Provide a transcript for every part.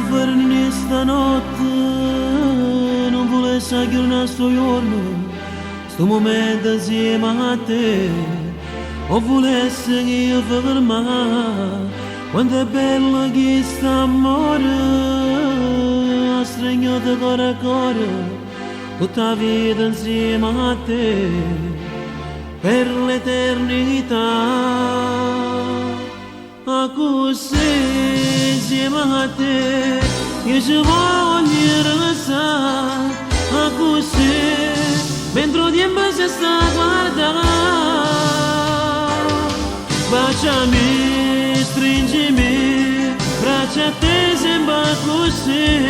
fermi stanotte, non volessi aggiornare sto giorno, sto momento insieme a te. O volessi che io fermare, quando è bello che sta amore, stringo di cuore a cuore, tutta la vita insieme a te, per l'eternità. A così insieme a te, io ci voglio restare, a così, mentre il tempo si sta a guardare. Baciami, stringimi, braccia a te sembra così,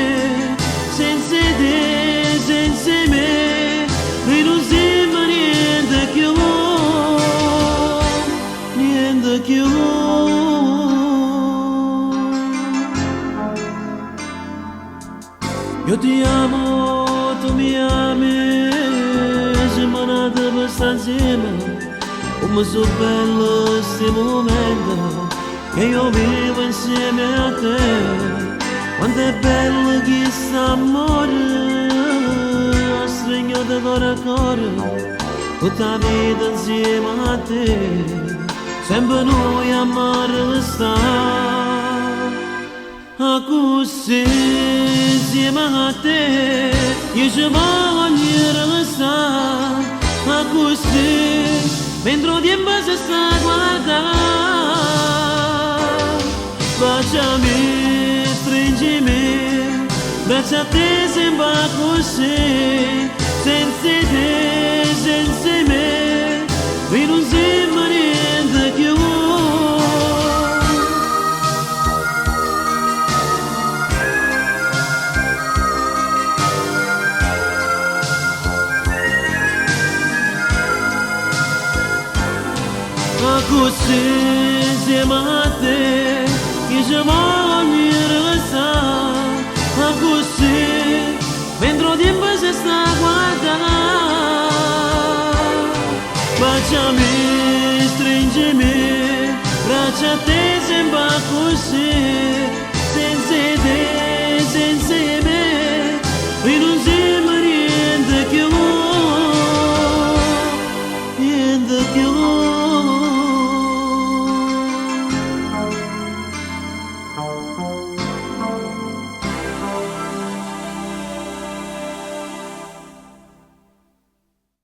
senza te, senza me, qui non sembra niente più, niente più. Io ti amo, tu mi ami, siamo nati per stare insieme. Come so bello questo momento che io vivo insieme a te. Quanto è bello questo amore, stringo da cuore a cuore, tutta la vita insieme a te, sempre noi amare stare. A così insieme a te, io ci voglio restare, a così, mentre il tempo si sta a guardare. Baciami, stringimi, braccia a te sembra così, senza te, senza me, qui non sembra niente più. A così insieme a te, io ci voglio restare, a così, mentre il tempo si sta a guardare. Baciami, stringimi, braccia a te sembra così,